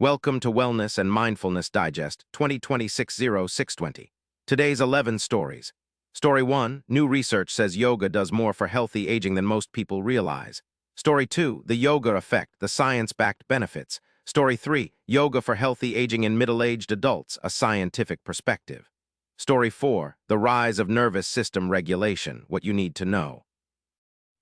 Welcome to Wellness and Mindfulness Digest 2026-0620. Today's 11 stories. Story 1, new research says yoga does more for healthy aging than most people realize. Story 2, the yoga effect, the science-backed benefits. Story 3, yoga for healthy aging in middle-aged adults, a scientific perspective. Story 4, the rise of nervous system regulation, what you need to know.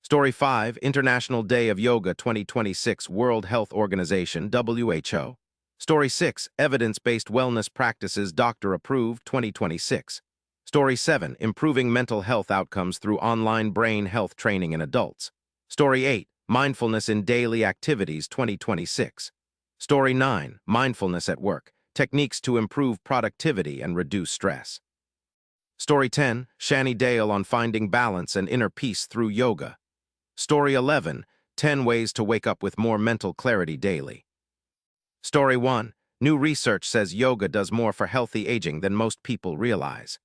Story 5, International Day of Yoga 2026, World Health Organization, WHO. Story 6, Evidence-Based Wellness Practices Doctor-Approved 2026. Story 7, Improving Mental Health Outcomes Through Online Brain Health Training in Adults. Story 8, Mindfulness in Daily Activities 2026. Story 9, Mindfulness at Work, Techniques to Improve Productivity and Reduce Stress. Story 10, Shani Dayal on Finding Balance and Inner Peace Through Yoga. Story 11, 10 Ways to Wake Up with More Mental Clarity Daily. Story 1, new research says yoga does more for healthy aging than most people realize.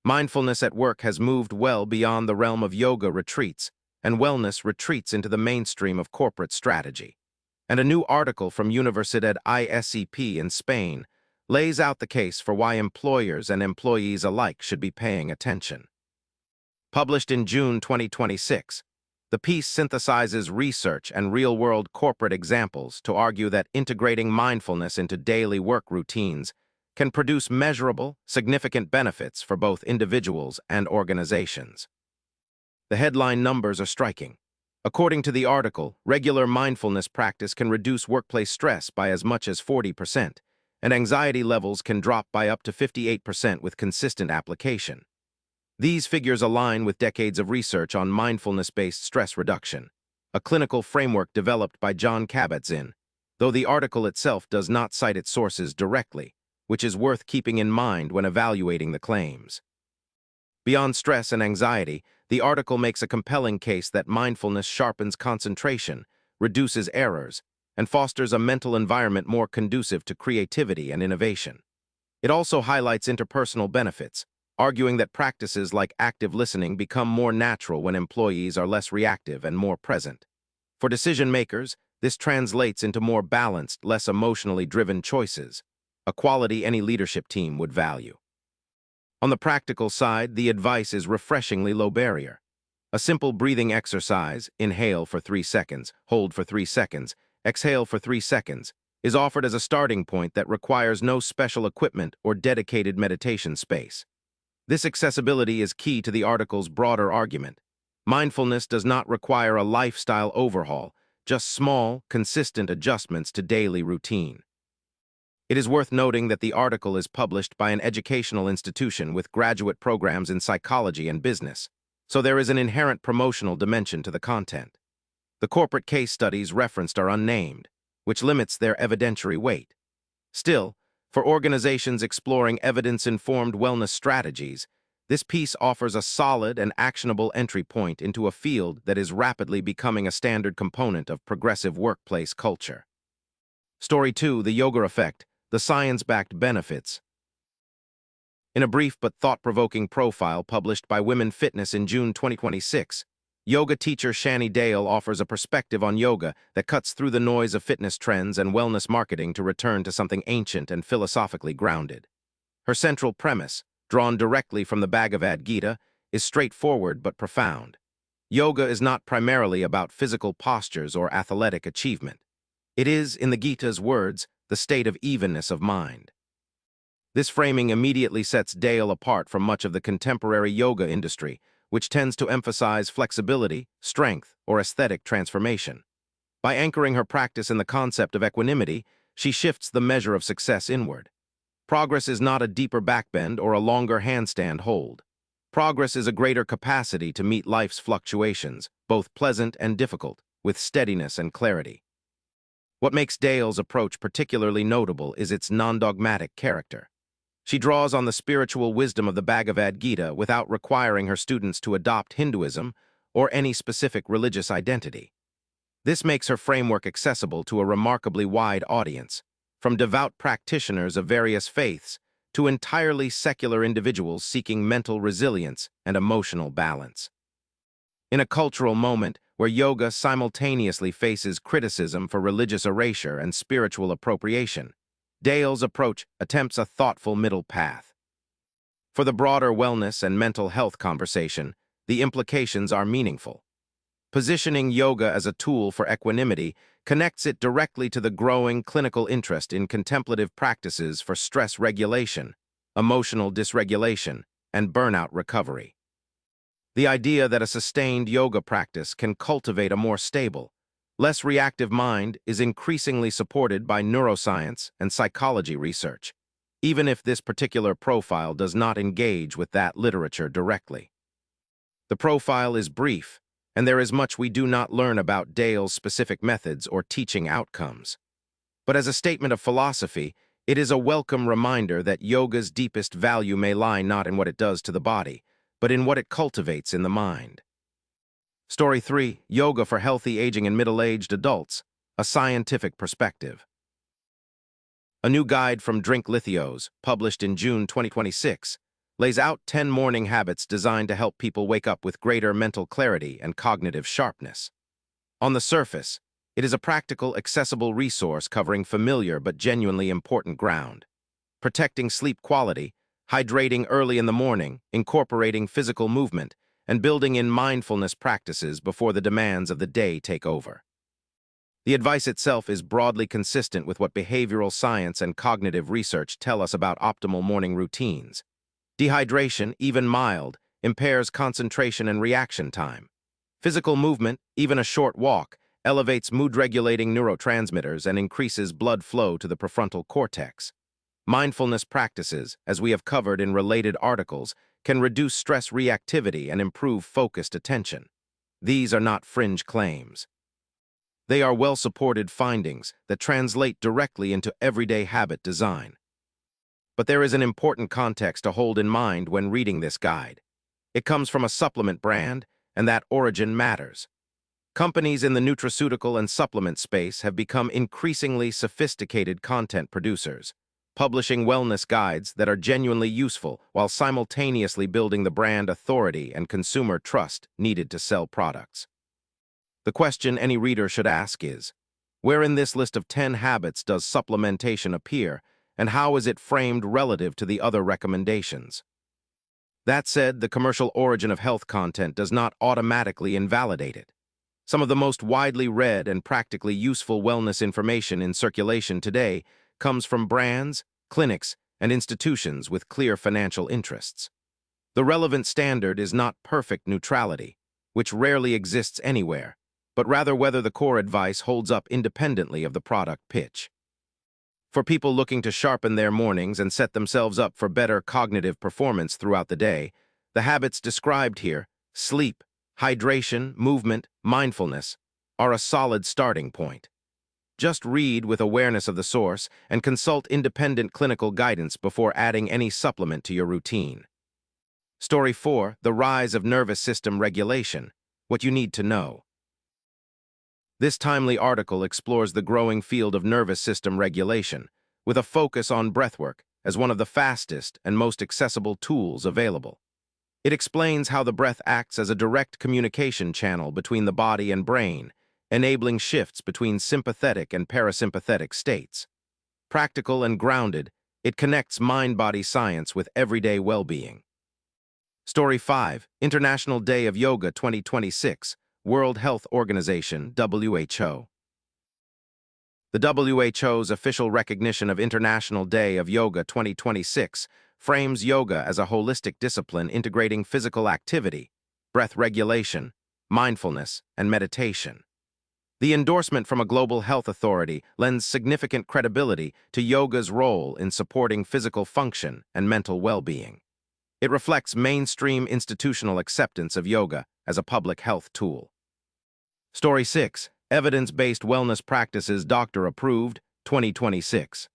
Mindfulness at work has moved well beyond the realm of yoga retreats, and wellness retreats into the mainstream of corporate strategy. And a new article from Universidad ISEP in Spain lays out the case for why employers and employees alike should be paying attention. Published in June 2026, the piece synthesizes research and real-world corporate examples to argue that integrating mindfulness into daily work routines can produce measurable, significant benefits for both individuals and organizations. The headline numbers are striking. According to the article, regular mindfulness practice can reduce workplace stress by as much as 40%, and anxiety levels can drop by up to 58% with consistent application. These figures align with decades of research on mindfulness-based stress reduction, a clinical framework developed by John Kabat-Zinn, though the article itself does not cite its sources directly, which is worth keeping in mind when evaluating the claims. Beyond stress and anxiety, the article makes a compelling case that mindfulness sharpens concentration, reduces errors, and fosters a mental environment more conducive to creativity and innovation. It also highlights interpersonal benefits, arguing that practices like active listening become more natural when employees are less reactive and more present. For decision-makers, this translates into more balanced, less emotionally driven choices, a quality any leadership team would value. On the practical side, the advice is refreshingly low barrier. A simple breathing exercise, inhale for 3 seconds, hold for 3 seconds, exhale for 3 seconds, is offered as a starting point that requires no special equipment or dedicated meditation space. This accessibility is key to the article's broader argument. Mindfulness does not require a lifestyle overhaul, just small, consistent adjustments to daily routine. It is worth noting that the article is published by an educational institution with graduate programs in psychology and business, so there is an inherent promotional dimension to the content. The corporate case studies referenced are unnamed, which limits their evidentiary weight. Still, for organizations exploring evidence-informed wellness strategies, this piece offers a solid and actionable entry point into a field that is rapidly becoming a standard component of progressive workplace culture. Story 2, the yoga effect, the science-backed benefits. In a brief but thought-provoking profile published by Women Fitness in June 2026, yoga teacher Shani Dayal offers a perspective on yoga that cuts through the noise of fitness trends and wellness marketing to return to something ancient and philosophically grounded. Her central premise, drawn directly from the Bhagavad Gita, is straightforward but profound. Yoga is not primarily about physical postures or athletic achievement. It is, in the Gita's words, the state of evenness of mind. This framing immediately sets Dayal apart from much of the contemporary yoga industry, which tends to emphasize flexibility, strength, or aesthetic transformation. By anchoring her practice in the concept of equanimity, she shifts the measure of success inward. Progress is not a deeper backbend or a longer handstand hold. Progress is a greater capacity to meet life's fluctuations, both pleasant and difficult, with steadiness and clarity. What makes Dayal's approach particularly notable is its non-dogmatic character. She draws on the spiritual wisdom of the Bhagavad Gita without requiring her students to adopt Hinduism or any specific religious identity. This makes her framework accessible to a remarkably wide audience, from devout practitioners of various faiths to entirely secular individuals seeking mental resilience and emotional balance. In a cultural moment where yoga simultaneously faces criticism for religious erasure and spiritual appropriation. Dayal's approach attempts a thoughtful middle path. For the broader wellness and mental health conversation, the implications are meaningful. Positioning yoga as a tool for equanimity connects it directly to the growing clinical interest in contemplative practices for stress regulation, emotional dysregulation, and burnout recovery. The idea that a sustained yoga practice can cultivate a more stable, less reactive mind is increasingly supported by neuroscience and psychology research, even if this particular profile does not engage with that literature directly. The profile is brief, and there is much we do not learn about Dayal's specific methods or teaching outcomes. But as a statement of philosophy, it is a welcome reminder that yoga's deepest value may lie not in what it does to the body, but in what it cultivates in the mind. Story 3, Yoga for Healthy Aging in Middle-Aged Adults, a Scientific Perspective. A new guide from Drink Lithios, published in June 2026, lays out 10 morning habits designed to help people wake up with greater mental clarity and cognitive sharpness. On the surface, it is a practical, accessible resource covering familiar but genuinely important ground. Protecting sleep quality, hydrating early in the morning, incorporating physical movement, and building in mindfulness practices before the demands of the day take over. The advice itself is broadly consistent with what behavioral science and cognitive research tell us about optimal morning routines. Dehydration, even mild, impairs concentration and reaction time. Physical movement, even a short walk, elevates mood-regulating neurotransmitters and increases blood flow to the prefrontal cortex. Mindfulness practices, as we have covered in related articles, can reduce stress reactivity and improve focused attention. These are not fringe claims. They are well-supported findings that translate directly into everyday habit design. But there is an important context to hold in mind when reading this guide. It comes from a supplement brand, and that origin matters. Companies in the nutraceutical and supplement space have become increasingly sophisticated content producers, publishing wellness guides that are genuinely useful while simultaneously building the brand authority and consumer trust needed to sell products. The question any reader should ask is, where in this list of 10 habits does supplementation appear, and how is it framed relative to the other recommendations? That said, the commercial origin of health content does not automatically invalidate it. Some of the most widely read and practically useful wellness information in circulation today comes from brands, clinics, and institutions with clear financial interests. The relevant standard is not perfect neutrality, which rarely exists anywhere, but rather whether the core advice holds up independently of the product pitch. For people looking to sharpen their mornings and set themselves up for better cognitive performance throughout the day, the habits described here, sleep, hydration, movement, mindfulness, are a solid starting point. Just read with awareness of the source and consult independent clinical guidance before adding any supplement to your routine. Story 4, The Rise of Nervous System Regulation, What You Need to Know. This timely article explores the growing field of nervous system regulation, with a focus on breathwork as one of the fastest and most accessible tools available. It explains how the breath acts as a direct communication channel between the body and brain, enabling shifts between sympathetic and parasympathetic states. Practical and grounded, it connects mind-body science with everyday well-being. Story 5, International Day of Yoga 2026, World Health Organization, WHO. The WHO's official recognition of International Day of Yoga 2026 frames yoga as a holistic discipline integrating physical activity, breath regulation, mindfulness, and meditation. The endorsement from a global health authority lends significant credibility to yoga's role in supporting physical function and mental well-being. It reflects mainstream institutional acceptance of yoga as a public health tool. Story 6, Evidence-Based Wellness Practices Doctor-Approved, 2026.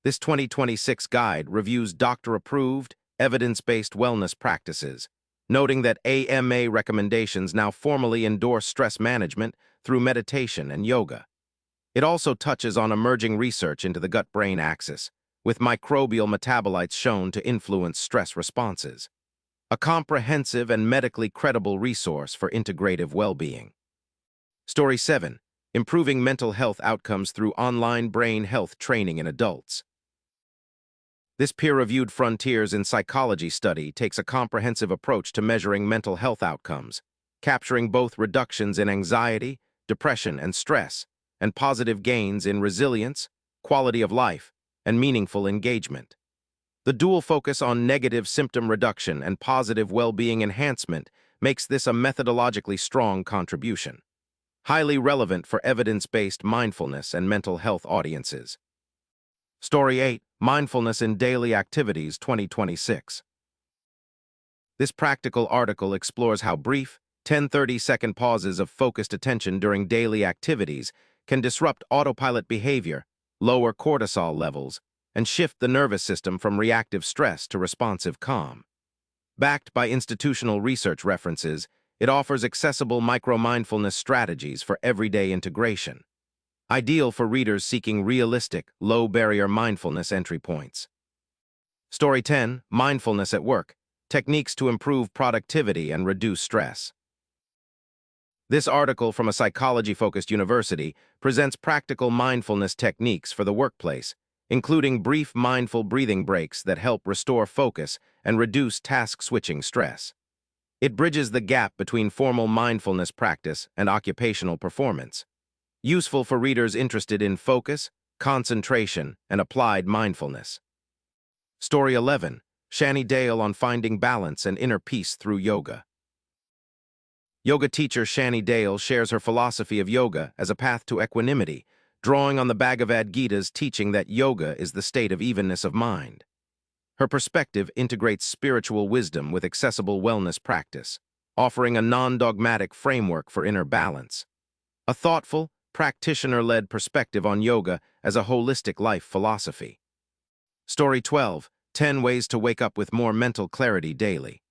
This 2026 guide reviews doctor-approved, evidence-based wellness practices, noting that AMA recommendations now formally endorse stress management through meditation and yoga. It also touches on emerging research into the gut-brain axis, with microbial metabolites shown to influence stress responses. a comprehensive and medically credible resource for integrative well-being. Story 7. Improving mental health outcomes through online brain health training in adults. This peer-reviewed Frontiers in Psychology study takes a comprehensive approach to measuring mental health outcomes, capturing both reductions in anxiety, depression, and stress, and positive gains in resilience, quality of life, and meaningful engagement. The dual focus on negative symptom reduction and positive well-being enhancement makes this a methodologically strong contribution, highly relevant for evidence-based mindfulness and mental health audiences. Story 8. Mindfulness in Daily Activities 2026. This practical article explores how brief, 10-30-second pauses of focused attention during daily activities can disrupt autopilot behavior, lower cortisol levels, and shift the nervous system from reactive stress to responsive calm. Backed by institutional research references, it offers accessible micro-mindfulness strategies for everyday integration, ideal for readers seeking realistic, low-barrier mindfulness entry points. Story 10. Mindfulness at Work: Techniques to Improve Productivity and Reduce Stress. This article from a psychology-focused university presents practical mindfulness techniques for the workplace, including brief mindful breathing breaks that help restore focus and reduce task-switching stress. It bridges the gap between formal mindfulness practice and occupational performance, useful for readers interested in focus, concentration, and applied mindfulness. Story 11. Shani Dayal on Finding Balance and Inner Peace Through Yoga. Yoga teacher Shani Dayal shares her philosophy of yoga as a path to equanimity, drawing on the Bhagavad Gita's teaching that yoga is the state of evenness of mind. Her perspective integrates spiritual wisdom with accessible wellness practice, offering a non-dogmatic framework for inner balance. A thoughtful, practitioner-led perspective on yoga as a holistic life philosophy. Story 12. 10 Ways to Wake Up with More Mental Clarity Daily.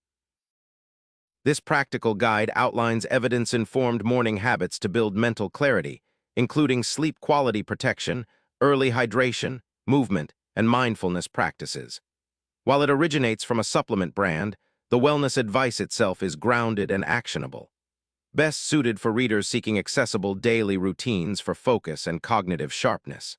This practical guide outlines evidence-informed morning habits to build mental clarity, including sleep quality protection, early hydration, movement, and mindfulness practices. While it originates from a supplement brand, the wellness advice itself is grounded and actionable, best suited for readers seeking accessible daily routines for focus and cognitive sharpness.